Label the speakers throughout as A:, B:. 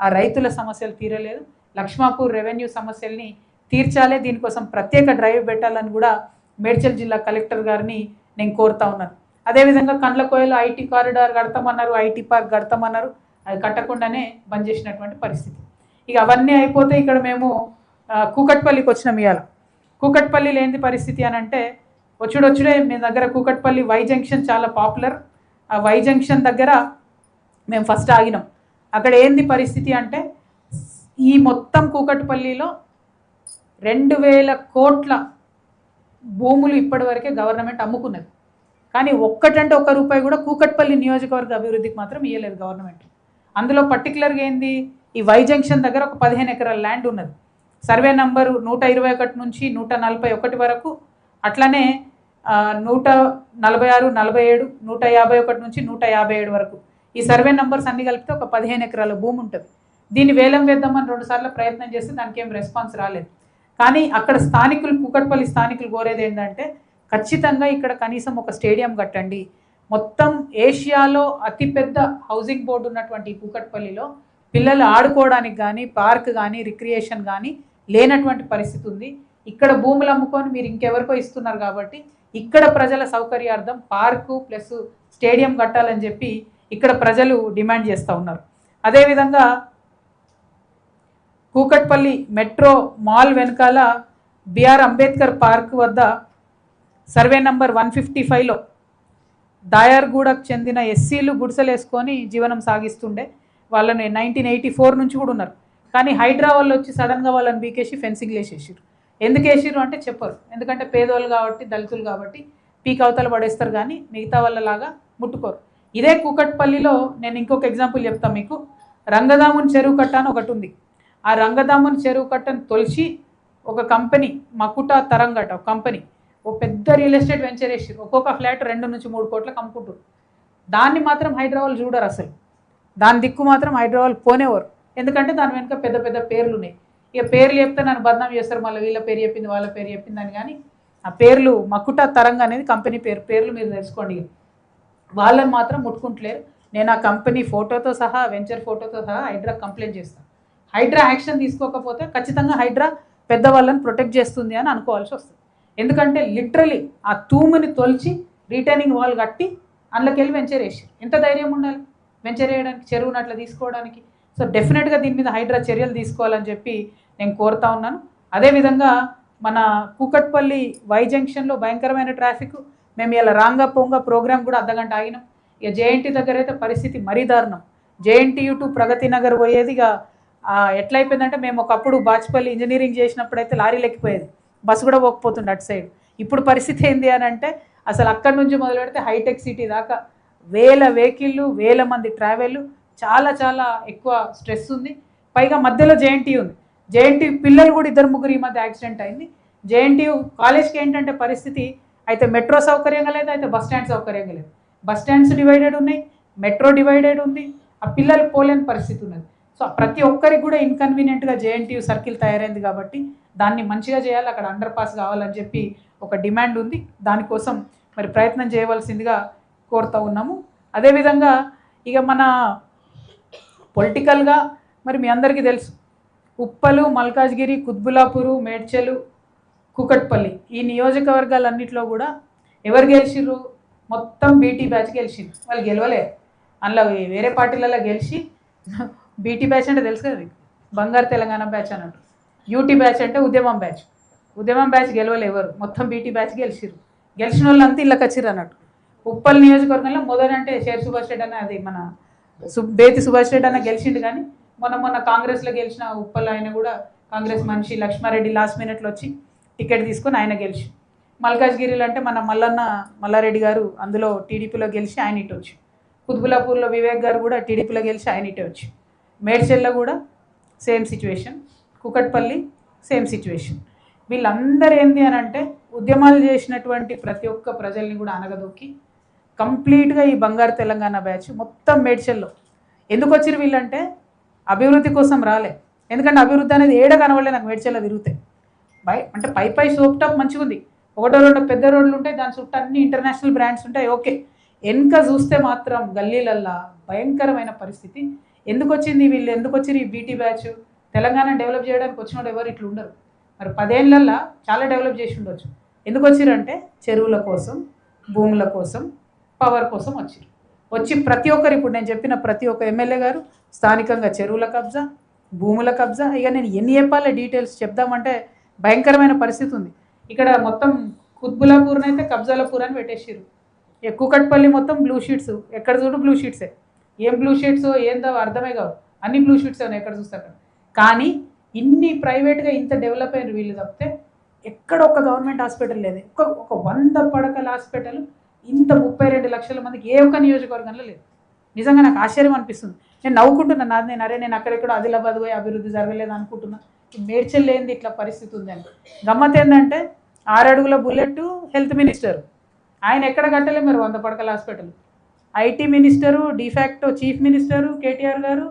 A: ఆ రైతుల సమస్యలు తీరలేదు. లక్ష్మాపూర్ రెవెన్యూ సమస్యల్ని తీర్చాలి. దీనికోసం ప్రత్యేక డ్రైవ్ పెట్టాలని కూడా మేడ్చల్ జిల్లా కలెక్టర్ గారిని నేను కోరుతా ఉన్నాను. అదేవిధంగా కండ్లకోయలో ఐటీ కారిడార్ కడతామన్నారు, ఐటీ పార్క్ కడతామన్నారు, అది కట్టకుండానే బంద్ చేసినటువంటి పరిస్థితి. ఇక అవన్నీ అయిపోతే ఇక్కడ మేము కూకట్పల్లికి వచ్చినాం. ఇవాళ కూకట్పల్లిలో ఏంది పరిస్థితి అని అంటే, వచ్చుడే మీ దగ్గర కూకట్పల్లి వై జంక్షన్ చాలా పాపులర్. ఆ వై జంక్షన్ దగ్గర మేము ఫస్ట్ ఆగినాం. అక్కడ ఏంది పరిస్థితి అంటే, ఈ మొత్తం కూకట్పల్లిలో 2000 కోట్ల భూములు ఇప్పటివరకే గవర్నమెంట్ అమ్ముకున్నది. కానీ ఒక్కటంటే ఒక్క రూపాయి కూడా కూకట్పల్లి నియోజకవర్గ అభివృద్ధికి మాత్రం ఇవ్వలేదు గవర్నమెంట్. అందులో పర్టికులర్గా ఏంది, ఈ వై జంక్షన్ దగ్గర ఒక 15 ఎకరాల ల్యాండ్ ఉన్నది. సర్వే నంబరు 121 నుంచి 141 వరకు, అట్లనే 146, 47, 151 నుంచి 157 వరకు ఈ సర్వే నంబర్స్ అన్ని కలిపితే ఒక 15 ఎకరాల భూమి ఉంటుంది. దీన్ని వేలం వేద్దామని 2 సార్లు ప్రయత్నం చేస్తే దానికి ఏం రెస్పాన్స్ రాలేదు. కానీ అక్కడ స్థానికులు, కూకట్పల్లి స్థానికులు కోరేది ఏంటంటే, ఖచ్చితంగా ఇక్కడ కనీసం ఒక స్టేడియం కట్టండి. మొత్తం ఏషియాలో అతిపెద్ద హౌసింగ్ బోర్డు ఉన్నటువంటి కూకట్పల్లిలో పిల్లలు ఆడుకోవడానికి కానీ, పార్క్ కానీ, రిక్రియేషన్ కానీ లేనటువంటి పరిస్థితి ఉంది. ఇక్కడ భూములు అమ్ముకొని మీరు ఇంకెవరికో ఇస్తున్నారు కాబట్టి ఇక్కడ ప్రజల సౌకర్యార్థం పార్కు ప్లస్ స్టేడియం కట్టాలని చెప్పి ఇక్కడ ప్రజలు డిమాండ్ చేస్తూ ఉన్నారు. అదేవిధంగా కూకట్పల్లి మెట్రో మాల్ వెనకాల బిఆర్ అంబేద్కర్ పార్క్ వద్ద సర్వే నంబర్ 155లో దాయార్గూడకు చెందిన ఎస్సీలు గుడిసెలు వేసుకొని జీవనం సాగిస్తుండే. వాళ్ళని 1984 నుంచి కూడా ఉన్నారు. కానీ హైడ్రా వాళ్ళు వచ్చి సడన్గా వాళ్ళని బీకేసి ఫెన్సింగ్లు వేసేసారు. ఎందుకు వేసారు అంటే చెప్పరు. ఎందుకంటే పేదవాళ్ళు కాబట్టి, దళితులు కాబట్టి పీక్ అవతల పడేస్తారు, కానీ మిగతా వాళ్ళలాగా ముట్టుకోరు. ఇదే కూకట్పల్లిలో నేను ఇంకొక ఎగ్జాంపుల్ చెప్తాను మీకు. రంగదాముని చెరువు కట్ట అని ఒకటి ఉంది. ఆ రంగదాముని చెరువు కట్టను తొలిచి ఒక కంపెనీ, మకుటా తరంగట ఒక కంపెనీ, ఓ పెద్ద రియల్ ఎస్టేట్ వెంచర్ వేసారు. ఒక్కొక్క ఫ్లాట్ 2 నుంచి 3 కోట్లకు అమ్ముకుంటారు. దాన్ని మాత్రం హైదరాబాద్ చూడరు అసలు. దాని దిక్కు మాత్రం హైదరాబాద్ పోనేవారు. ఎందుకంటే దాని వెనుక పెద్ద పెద్ద పేర్లు ఉన్నాయి. ఇక పేర్లు చెప్తే నన్ను బదనాం చేస్తారు, మళ్ళీ వీళ్ళ పేరు చెప్పింది వాళ్ళ పేరు చెప్పింది అని. కానీ ఆ పేర్లు మకుటా తరంగ అనేది కంపెనీ పేర్లు మీరు తెలుసుకోండి. వాళ్ళని మాత్రం ముట్టుకుంటలేరు. నేను ఆ కంపెనీ ఫోటోతో సహా, వెంచర్ ఫోటోతో సహా హైడ్రా కంప్లైంట్ చేస్తాను. హైడ్రా యాక్షన్ తీసుకోకపోతే ఖచ్చితంగా హైడ్రా పెద్దవాళ్ళని ప్రొటెక్ట్ చేస్తుంది అని అనుకోవాల్సి వస్తుంది. ఎందుకంటే లిటరలీ ఆ తూముని తొలిచి రిటైనింగ్ వాల్ కట్టి అందులోకి వెళ్ళి వెంచర్ వేసారు. ఎంత ధైర్యం ఉండాలి వెంచర్ వేయడానికి, చెరువును అట్లా తీసుకోవడానికి. సో డెఫినెట్గా దీని మీద హైడ్రా చర్యలు తీసుకోవాలని చెప్పి నేను కోరుతా ఉన్నాను. అదేవిధంగా మన కూకట్పల్లి వై జంక్షన్లో భయంకరమైన ట్రాఫిక్. మేము ఇలా రాంగా పోంగా ప్రోగ్రామ్ కూడా అర్ధగంట ఆగినాం. ఇక జేఎన్టీ దగ్గర అయితే పరిస్థితి మరీ దారుణం. జేఎన్టీయూ టు ప్రగతి నగర్ పోయేది ఇక ఎట్లయిపోయిందంటే, మేము ఒకప్పుడు బాచ్పల్లి ఇంజనీరింగ్ చేసినప్పుడు అయితే లారీలు ఎక్కిపోయేది, బస్సు కూడా పోకపోతుండే అటు సైడ్. ఇప్పుడు పరిస్థితి ఏంది అని అంటే, అసలు అక్కడి నుంచి మొదలు పెడితే హైటెక్ సిటీ దాకా 1000 వెహికళ్ళు, 1000 మంది ట్రావెల్, చాలా చాలా ఎక్కువ స్ట్రెస్ ఉంది. పైగా మధ్యలో జేఎన్టీ ఉంది. జేఎన్టీ పిల్లలు కూడా 2-3 ఈ మధ్య యాక్సిడెంట్ అయింది. జేఎన్టీ కాలేజ్కి ఏంటంటే పరిస్థితి, అయితే మెట్రో సౌకర్యంగా లేదు, అయితే బస్ స్టాండ్ సౌకర్యంగా లేదు. బస్ స్టాండ్స్ డివైడెడ్ ఉన్నాయి, మెట్రో డివైడెడ్ ఉంది, ఆ పిల్లలు పోలేని పరిస్థితి ఉన్నది. సో ప్రతి ఒక్కరికి కూడా ఇన్కన్వీనియంట్గా జేఎన్టీ సర్కిల్ తయారైంది కాబట్టి దాన్ని మంచిగా చేయాలి, అక్కడ అండర్ పాస్ కావాలని చెప్పి ఒక డిమాండ్ ఉంది. దానికోసం మరి ప్రయత్నం చేయవలసిందిగా కోరుతూ ఉన్నాము. అదేవిధంగా ఇక మన పొలిటికల్గా మరి మీ అందరికీ తెలుసు, ఉప్పలు, మల్కాజ్గిరి, కుత్బులాపూరు, మేడ్చలు, కూకట్పల్లి ఈ నియోజకవర్గాలన్నింటిలో కూడా ఎవరు గెలిచిర్రు? మొత్తం బీటీ బ్యాచ్ గెలిచింది. వాళ్ళు గెలవలే, అందులో వేరే పార్టీలలో గెలిచి, బీటీ బ్యాచ్ అంటే తెలుసు కదా, బంగారు తెలంగాణ బ్యాచ్ అన్నట్టు. యూటీ బ్యాచ్ అంటే ఉద్యమం బ్యాచ్. ఉద్యమం బ్యాచ్ గెలవలే ఎవరు, మొత్తం బీటీ బ్యాచ్ గెలిచిర్రు. గెలిచిన వాళ్ళు అంతా ఇళ్ళకి వచ్చిర్రు అన్నట్టు. ఉప్పల్ నియోజకవర్గంలో మొదలంటే షేర్ సుభాష్ రెడ్డి అన్న, అది మన బేతి సుభాష్ రెడ్డి అన్న గెలిచిండు. కానీ మొన్న కాంగ్రెస్లో గెలిచిన ఉప్పల్ ఆయన కూడా కాంగ్రెస్ మనిషి లక్ష్మారెడ్డి లాస్ట్ మినిట్లో వచ్చి టికెట్ తీసుకొని ఆయన గెలిచి. మల్కాజ్గిరిలో అంటే మన మల్లారెడ్డి గారు అందులో టీడీపీలో గెలిచి ఆయన ఇటు వచ్చి. కుత్బులాపూర్లో వివేక్ గారు కూడా టీడీపీలో గెలిచి ఆయన ఇటే వచ్చి. మేడ్చల్లో కూడా same situation, Kukatpally same situation. వీళ్ళందరూ ఏంది అని అంటే, ఉద్యమాలు చేసినటువంటి ప్రతి ఒక్క ప్రజల్ని కూడా అనగదొక్కి కంప్లీట్గా ఈ బంగారు తెలంగాణ బ్యాచ్ మొత్తం మేడ్చల్లో ఎందుకు వచ్చిరు వీళ్ళంటే, అభివృద్ధి కోసం రాలే. ఎందుకంటే అభివృద్ధి అనేది ఏడ కనవలే నాకు మేడ్చల్లో తిరుగుతాయి. అంటే పై సోప్ టాప్ మంచిగా ఉంది, 1-2 పెద్ద రోడ్లు ఉంటాయి, దాని చుట్టూ అన్ని ఇంటర్నేషనల్ బ్రాండ్స్ ఉంటాయి, ఓకే. వెనక చూస్తే మాత్రం గల్లీలల్లా భయంకరమైన పరిస్థితి. ఎందుకు వచ్చింది వీళ్ళు, ఎందుకు వచ్చింది ఈ బీటీ బ్యాచ్? తెలంగాణ డెవలప్ చేయడానికి వచ్చినోడు ఎవరు ఇట్లా ఉండరు. మరి 10 ఏళ్ళల్లో చాలా డెవలప్ చేసి ఉండొచ్చు. ఎందుకు వచ్చిరంటే చెరువుల కోసం, భూముల కోసం, పవర్ కోసం వచ్చిరు. వచ్చి ప్రతి ఒక్కరు, ఇప్పుడు నేను చెప్పిన ప్రతి ఒక్క ఎమ్మెల్యే గారు స్థానికంగా చెరువుల కబ్జా, భూముల కబ్జా. ఇక నేను ఎన్ని చెప్పాలి డీటెయిల్స్ చెప్దామంటే భయంకరమైన పరిస్థితి ఉంది. ఇక్కడ మొత్తం కుత్బులాపూర్ని అయితే కబ్జాలపూర్ అని పెట్టేసిరు. కూకట్పల్లి మొత్తం బ్లూ షీట్స్, ఎక్కడ చూడు బ్లూ షీట్సే. ఏం బ్లూ షీట్స్ ఏందో అర్థమే కావు, అన్ని బ్లూ షీట్స్ ఉన్నాయి ఎక్కడ చూస్తే అక్కడ. కానీ ఇన్ని ప్రైవేట్గా ఇంత డెవలప్ అయిన వీళ్ళు తప్పితే ఎక్కడ ఒక గవర్నమెంట్ హాస్పిటల్ లేదు. ఒక 100 పడకల హాస్పిటల్ ఇంత 32 లక్షల మందికి ఏ ఒక్క నియోజకవర్గంలో లేదు. నిజంగా నాకు ఆశ్చర్యం అనిపిస్తుంది. నేను నవ్వుకుంటున్నాను, నేను అక్కడెక్కడో ఆదిలాబాద్ పోయి అభివృద్ధి జరగలేదు అనుకుంటున్నా. మేడ్చల్ లేనిది ఇట్లా పరిస్థితి ఉందని. గమ్మత్ ఏంటంటే 6 అడుగుల బుల్లెట్ హెల్త్ మినిస్టర్, ఆయన ఎక్కడ కట్టలే మరి 100 పడకల hospital. IT minister, de facto chief minister KTR గారు,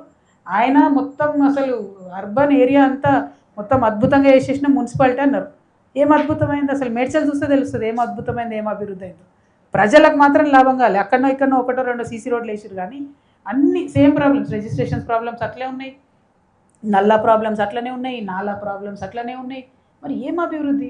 A: ఆయన మొత్తం అసలు అర్బన్ ఏరియా అంతా మొత్తం అద్భుతంగా వేసేసిన మున్సిపాలిటీ అన్నారు. ఏం అద్భుతమైంది అసలు? మేడ్చల్ చూస్తే తెలుస్తుంది ఏం అద్భుతమైంది, ఏం అభివృద్ధి అయిందో. ప్రజలకు మాత్రం లాభం కాలే. అక్కడనో ఇక్కడనో 1-2 సీసీ రోడ్లు వేసారు, కానీ అన్ని సేమ్ ప్రాబ్లమ్స్. రిజిస్ట్రేషన్స్ ప్రాబ్లమ్స్ అట్లే ఉన్నాయి, నల్లా ప్రాబ్లమ్స్ అట్లనే ఉన్నాయి, నాలా ప్రాబ్లమ్స్ అట్లనే ఉన్నాయి. మరి ఏం అభివృద్ధి?